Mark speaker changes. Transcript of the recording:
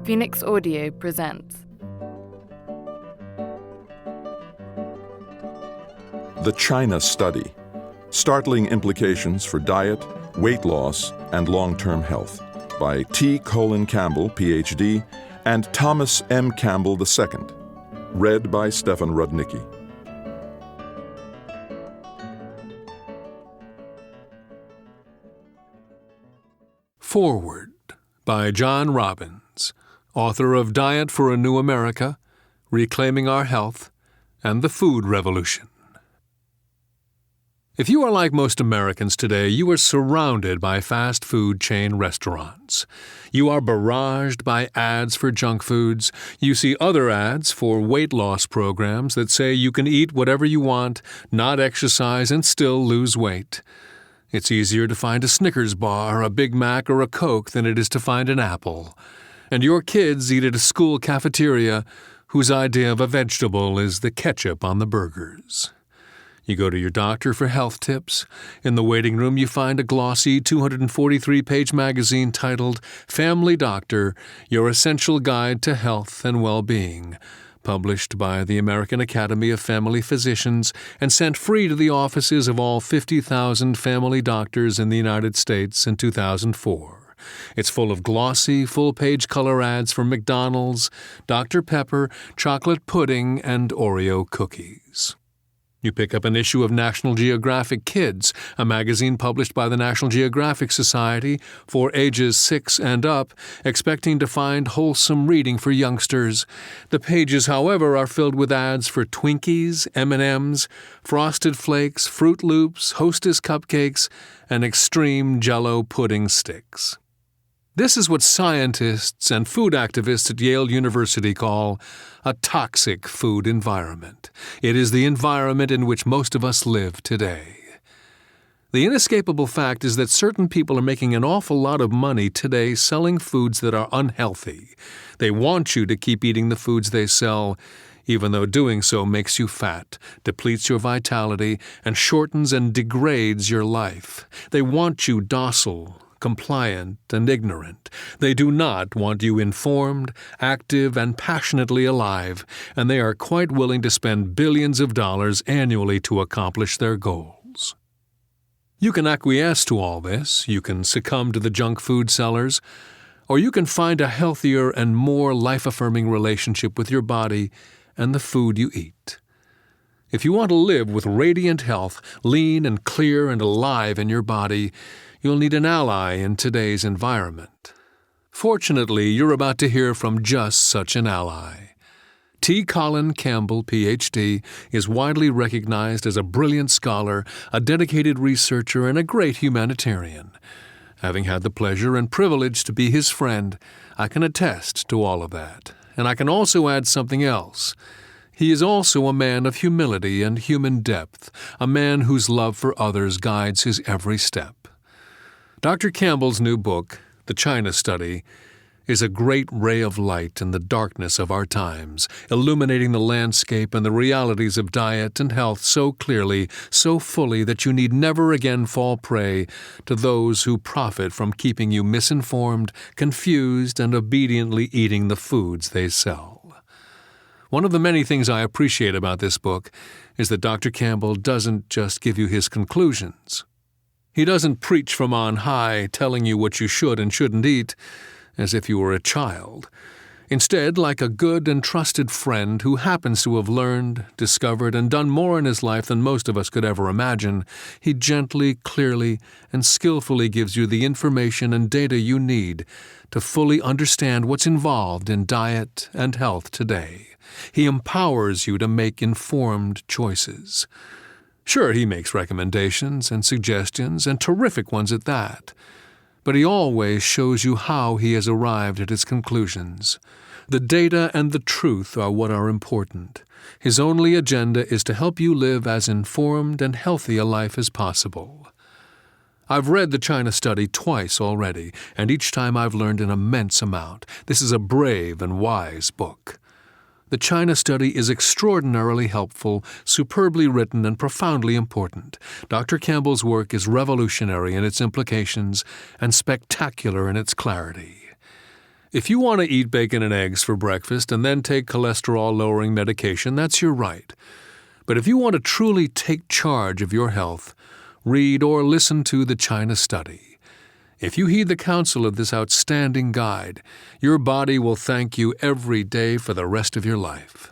Speaker 1: Phoenix Audio presents
Speaker 2: The China Study: Startling Implications for Diet, Weight Loss, and Long-Term Health by T.Collin Campbell, Ph.D., and Thomas M. Campbell II. Read by Stefan Rudnicki.
Speaker 3: Forward by John Robbins, author of Diet for a New America, Reclaiming Our Health, and the Food Revolution. If you are like most Americans today, you are surrounded by fast food chain restaurants. You are barraged by ads for junk foods. You see other ads for weight loss programs that say you can eat whatever you want, not exercise, and still lose weight. It's easier to find a Snickers bar, a Big Mac, or a Coke than it is to find an apple. And your kids eat at a school cafeteria whose idea of a vegetable is the ketchup on the burgers. You go to your doctor for health tips. In the waiting room, you find a glossy 243-page magazine titled Family Doctor, Your Essential Guide to Health and Well-Being, published by the American Academy of Family Physicians and sent free to the offices of all 50,000 family doctors in the United States in 2004. It's full of glossy, full-page color ads for McDonald's, Dr. Pepper, chocolate pudding, and Oreo cookies. You pick up an issue of National Geographic Kids, a magazine published by the National Geographic Society for ages 6 and up, expecting to find wholesome reading for youngsters. The pages, however, are filled with ads for Twinkies, M&Ms, Frosted Flakes, Fruit Loops, Hostess cupcakes, and extreme Jell-O pudding sticks. This is what scientists and food activists at Yale University call a toxic food environment. It is the environment in which most of us live today. The inescapable fact is that certain people are making an awful lot of money today selling foods that are unhealthy. They want you to keep eating the foods they sell, even though doing so makes you fat, depletes your vitality, and shortens and degrades your life. They want you docile, compliant, and ignorant. They do not want you informed, active, and passionately alive, and they are quite willing to spend billions of dollars annually to accomplish their goals. You can acquiesce to all this, you can succumb to the junk food sellers, or you can find a healthier and more life-affirming relationship with your body and the food you eat. If you want to live with radiant health, lean and clear and alive in your body, you'll need an ally in today's environment. Fortunately, you're about to hear from just such an ally. T.Collin Campbell, Ph.D., is widely recognized as a brilliant scholar, a dedicated researcher, and a great humanitarian. Having had the pleasure and privilege to be his friend, I can attest to all of that. And I can also add something else. He is also a man of humility and human depth, a man whose love for others guides his every step. Dr. Campbell's new book, The China Study, is a great ray of light in the darkness of our times, illuminating the landscape and the realities of diet and health so clearly, so fully that you need never again fall prey to those who profit from keeping you misinformed, confused, and obediently eating the foods they sell. One of the many things I appreciate about this book is that Dr. Campbell doesn't just give you his conclusions. He doesn't preach from on high, telling you what you should and shouldn't eat, as if you were a child. Instead, like a good and trusted friend who happens to have learned, discovered, and done more in his life than most of us could ever imagine, he gently, clearly, and skillfully gives you the information and data you need to fully understand what's involved in diet and health today. He empowers you to make informed choices. Sure, he makes recommendations and suggestions, and terrific ones at that. But he always shows you how he has arrived at his conclusions. The data and the truth are what are important. His only agenda is to help you live as informed and healthy a life as possible. I've read the China Study twice already, and each time I've learned an immense amount. This is a brave and wise book. The China Study is extraordinarily helpful, superbly written, and profoundly important. Dr. Campbell's work is revolutionary in its implications and spectacular in its clarity. If you want to eat bacon and eggs for breakfast and then take cholesterol-lowering medication, that's your right. But if you want to truly take charge of your health, read or listen to the China Study. If you heed the counsel of this outstanding guide, your body will thank you every day for the rest of your life.